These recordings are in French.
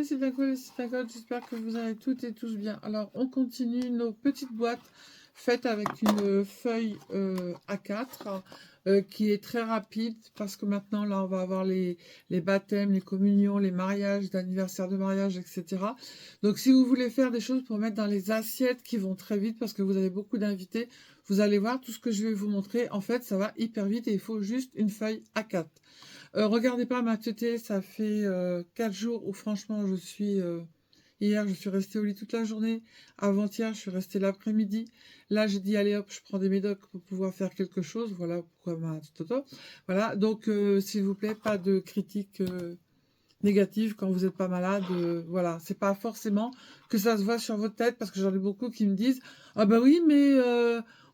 les Cylvacoles et Cylvacoles, j'espère que vous allez toutes et tous bien. Alors, on continue nos petites boîtes faites avec une feuille A4 qui est très rapide parce que maintenant, là, on va avoir les baptêmes, les communions, les mariages, l'anniversaire de mariage, etc. Donc, si vous voulez faire des choses pour mettre dans les assiettes qui vont très vite parce que vous avez beaucoup d'invités, vous allez voir tout ce que je vais vous montrer. En fait, ça va hyper vite et il faut juste une feuille A4. Regardez pas ma tétée, ça fait 4 jours où franchement hier je suis restée au lit toute la journée, avant-hier je suis restée l'après-midi, là j'ai dit allez hop je prends des médocs pour pouvoir faire quelque chose, voilà pourquoi ma toto. Voilà, donc s'il vous plaît pas de critiques négatives quand vous n'êtes pas malade, voilà, c'est pas forcément que ça se voit sur votre tête parce que j'en ai beaucoup qui me disent ah bah oui mais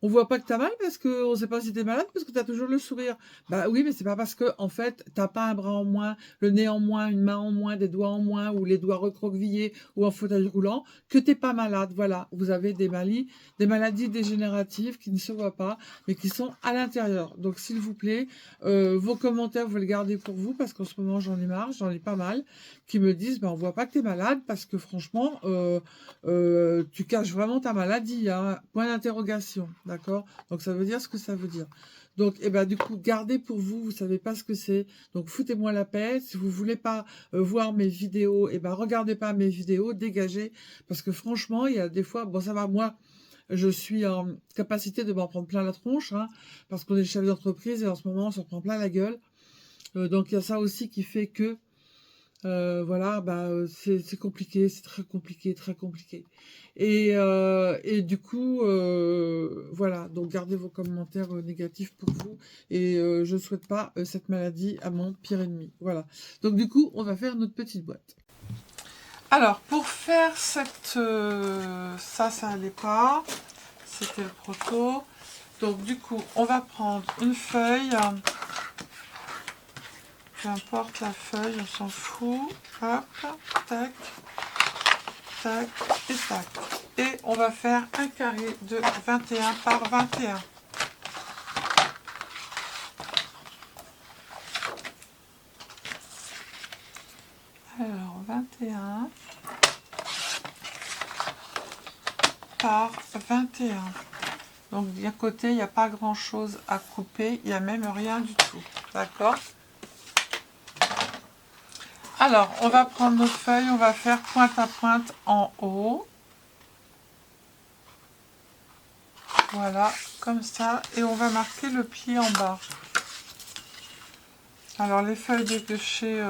on voit pas que t'as mal parce qu'on sait pas si t'es malade parce que t'as toujours le sourire. Bah oui, mais c'est pas parce que en fait t'as pas un bras en moins, le nez en moins, une main en moins, des doigts en moins ou les doigts recroquevillés ou en fauteuil roulant que t'es pas malade. Voilà, vous avez des maladies dégénératives qui ne se voient pas mais qui sont à l'intérieur. Donc s'il vous plaît, vos commentaires vous les gardez pour vous parce qu'en ce moment j'en ai marre, j'en ai pas mal qui me disent bah on voit pas que t'es malade parce que franchement tu caches vraiment ta maladie, hein, point d'interrogation. D'accord? Donc ça veut dire ce que ça veut dire. Donc, du coup, gardez pour vous, vous savez pas ce que c'est. Donc, foutez-moi la paix. Si vous voulez pas voir mes vidéos, regardez pas mes vidéos, dégagez. Parce que franchement, il y a des fois, bon, ça va, moi, je suis en capacité de m'en prendre plein la tronche, hein, parce qu'on est chef d'entreprise et en ce moment, on s'en prend plein la gueule. Donc, il y a ça aussi qui fait que voilà, c'est compliqué, c'est très compliqué, très compliqué. Et du coup, voilà, donc gardez vos commentaires négatifs pour vous. Et je ne souhaite pas cette maladie à mon pire ennemi. Voilà. Donc du coup, on va faire notre petite boîte. Alors, pour faire cette... ça allait pas. C'était le proto. Donc du coup, on va prendre une feuille... peu importe la feuille, on s'en fout. Hop, tac, tac et tac. Et on va faire un carré de 21 par 21. Alors, 21 par 21. Donc, d'un côté, il n'y a pas grand-chose à couper. Il n'y a même rien du tout. D'accord ? Alors, on va prendre notre feuille, on va faire pointe à pointe en haut. Voilà, comme ça. Et on va marquer le pli en bas. Alors, les feuilles de chez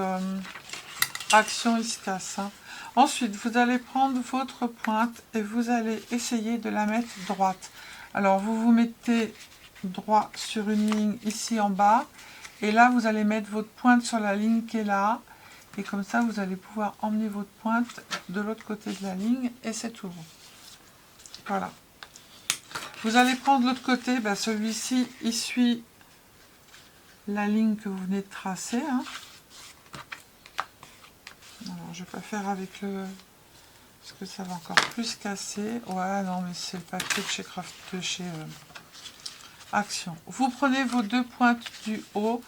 Action, ils se cassent. Hein. Ensuite, vous allez prendre votre pointe et vous allez essayer de la mettre droite. Alors, vous vous mettez droit sur une ligne ici en bas. Et là, vous allez mettre votre pointe sur la ligne qui est là. Et comme ça, vous allez pouvoir emmener votre pointe de l'autre côté de la ligne. Et c'est tout bon. Voilà. Vous allez prendre l'autre côté. Celui-ci, il suit la ligne que vous venez de tracer. Hein. Alors, je vais pas faire avec le... parce que ça va encore plus casser. Ouais, non, mais c'est le papier de chez Craft, de chez Action. Vous prenez vos deux pointes du haut.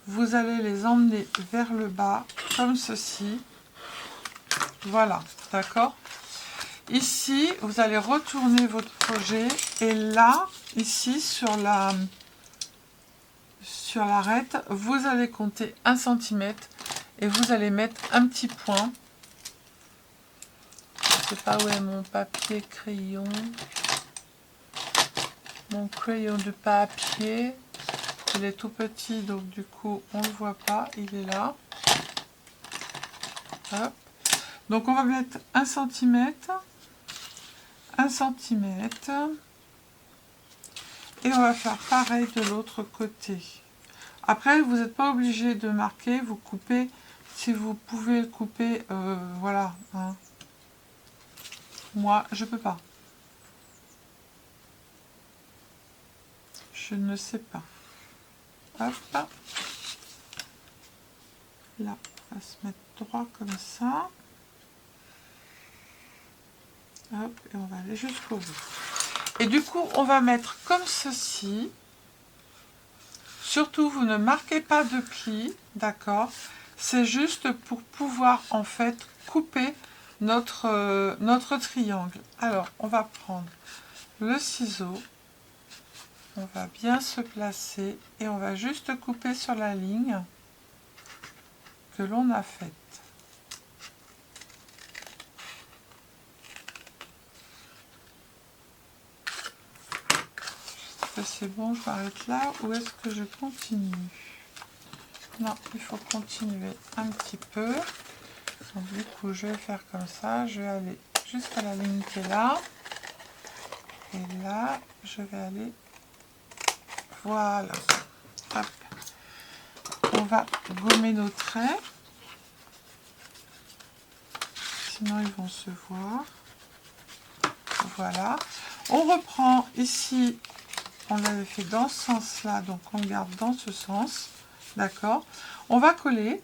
Vous allez les emmener vers le bas, comme ceci. Voilà, d'accord? Ici, vous allez retourner votre projet. Et là, ici, sur l'arête, vous allez compter 1 cm. Et vous allez mettre un petit point. Je ne sais pas où est mon papier crayon. Mon crayon de papier. Il est tout petit, donc du coup, on ne le voit pas. Il est là. Hop. Donc, on va mettre 1 cm. 1 cm. Et on va faire pareil de l'autre côté. Après, vous n'êtes pas obligé de marquer. Vous coupez. Si vous pouvez le couper, voilà. Hein. Moi, je peux pas. Je ne sais pas. Hop. Là, on va se mettre droit comme ça. Hop, et on va aller jusqu'au bout. Et du coup, on va mettre comme ceci. Surtout, vous ne marquez pas de pli, d'accord? c'est juste pour pouvoir en fait couper notre triangle. Alors, on va prendre le ciseau, on va bien se placer et on va juste couper sur la ligne que l'on a faite. C'est bon, je m'arrête là ou est-ce que je continue? Non, il faut continuer un petit peu. Donc, du coup, je vais faire comme ça. Je vais aller jusqu'à la ligne qui est là. Et là, je vais aller... Voilà. Hop. On va gommer nos traits. Sinon, ils vont se voir. Voilà. On reprend ici. On l'avait fait dans ce sens-là. Donc, on garde dans ce sens. D'accord. On va coller.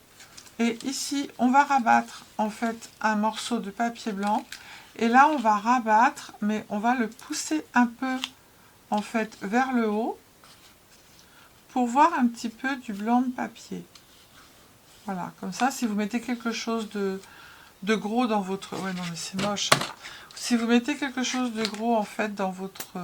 Et ici, on va rabattre en fait un morceau de papier blanc. Et là, on va rabattre, mais on va le pousser un peu en fait vers le haut pour voir un petit peu du blanc de papier. Voilà, comme ça, si vous mettez quelque chose de gros dans votre... Ouais, non, mais c'est moche. Si vous mettez quelque chose de gros en fait dans votre...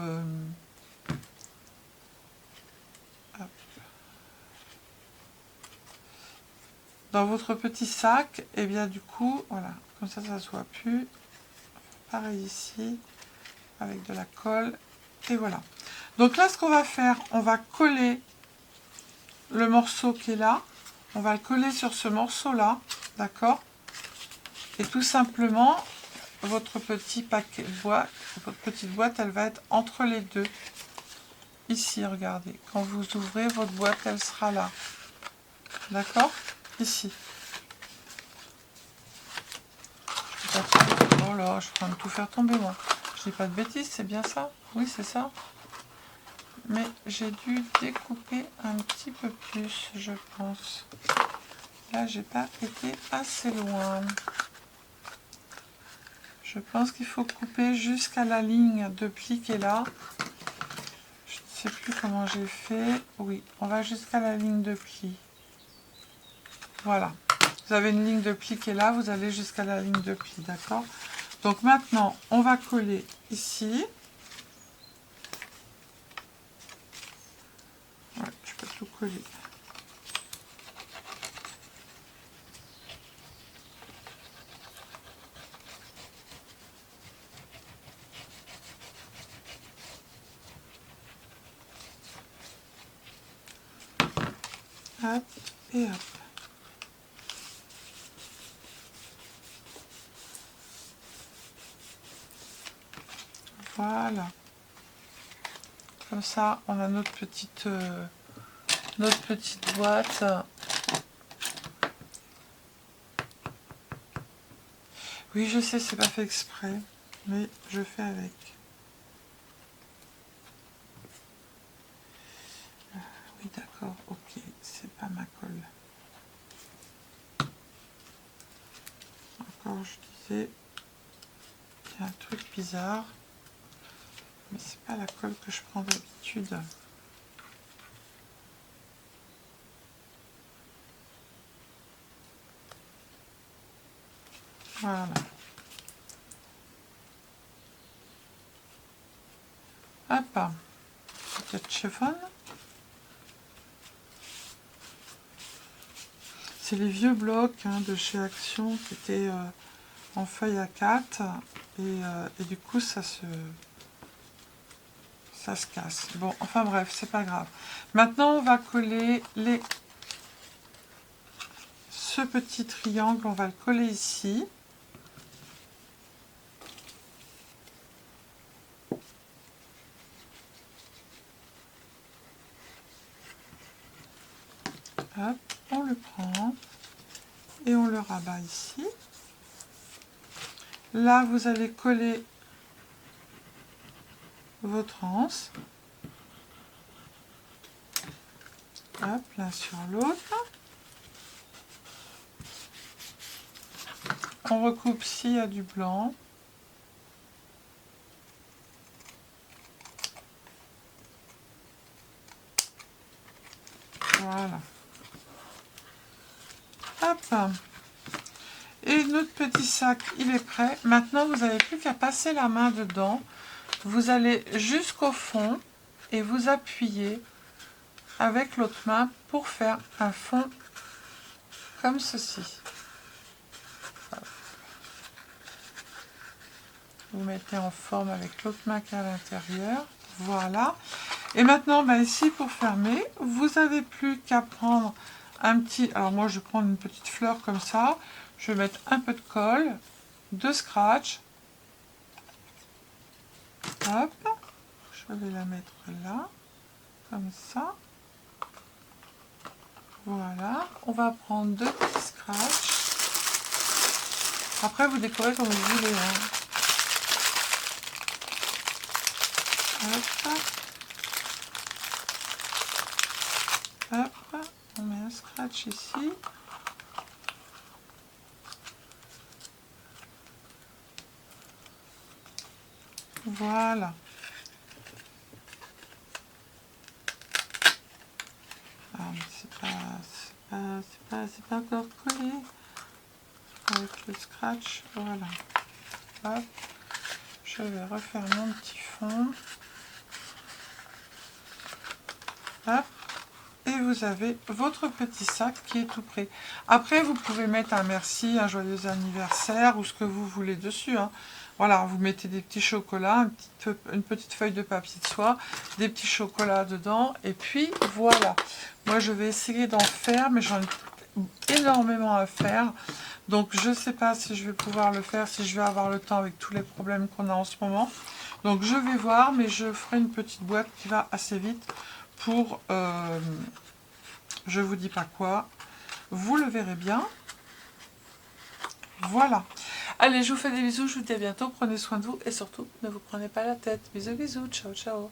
dans votre petit sac, et bien du coup, voilà, comme ça ne se voit plus. Pareil ici, avec de la colle, et voilà. Donc là, ce qu'on va faire, on va coller le morceau qui est là, on va le coller sur ce morceau-là, d'accord? Et tout simplement, votre petit paquet de boîte, votre petite boîte, elle va être entre les deux. Ici, regardez, quand vous ouvrez votre boîte, elle sera là. D'accord? Ici. Oh là, je suis en train de tout faire tomber, moi. Je dis pas de bêtises, c'est bien ça? Oui, c'est ça. Mais j'ai dû découper un petit peu plus, je pense. Là, j'ai pas été assez loin. Je pense qu'il faut couper jusqu'à la ligne de pli qui est là. Je ne sais plus comment j'ai fait. Oui, on va jusqu'à la ligne de pli. Voilà. Vous avez une ligne de pli qui est là, vous allez jusqu'à la ligne de pli, d'accord? Donc maintenant, on va coller ici. Ouais, je peux tout coller. Hop, et hop. Voilà. Comme ça, on a notre petite boîte. Oui, je sais, c'est pas fait exprès, mais je fais avec. Oui, d'accord, ok, c'est pas ma colle. Encore, je disais, il y a un truc bizarre, mais c'est pas la colle que je prends d'habitude. Voilà. Hop, peut-être chiffon. C'est les vieux blocs hein, de chez Action qui étaient en feuille A4 et du coup ça se casse. Bon, enfin bref, c'est pas grave. Maintenant, on va coller ce petit triangle, on va le coller ici. Hop, on le prend et on le rabat ici. Là, vous allez coller votre anse. Hop, l'un sur l'autre. On recoupe s'il y a du blanc. Voilà. Hop. Et notre petit sac, il est prêt. Maintenant, vous n'avez plus qu'à passer la main dedans. Vous allez jusqu'au fond et vous appuyez avec l'autre main pour faire un fond comme ceci. Vous mettez en forme avec l'autre main qui est à l'intérieur. Voilà. Et maintenant, ici, pour fermer, vous n'avez plus qu'à prendre un petit... Alors moi, je vais prendre une petite fleur comme ça. Je vais mettre un peu de colle, de scratch. Hop. Je vais la mettre là, comme ça. Voilà. On va prendre 2 petits scratch. Après, vous décorez comme vous voulez. Hein. Hop. Hop. On met un scratch ici. Voilà. Ah, mais c'est pas encore collé. Avec le scratch, voilà. Hop. Je vais refaire mon petit fond. Hop. Et vous avez votre petit sac qui est tout prêt. Après, vous pouvez mettre un merci, un joyeux anniversaire ou ce que vous voulez dessus. Hein. Voilà, vous mettez des petits chocolats, une petite feuille de papier de soie, des petits chocolats dedans. Et puis, voilà. Moi, je vais essayer d'en faire, mais j'en ai énormément à faire. Donc, je ne sais pas si je vais pouvoir le faire, si je vais avoir le temps avec tous les problèmes qu'on a en ce moment. Donc, je vais voir, mais je ferai une petite boîte qui va assez vite pour... je vous dis pas quoi. Vous le verrez bien. Voilà. Allez, je vous fais des bisous, je vous dis à bientôt. Prenez soin de vous et surtout, ne vous prenez pas la tête. Bisous, bisous. Ciao, ciao.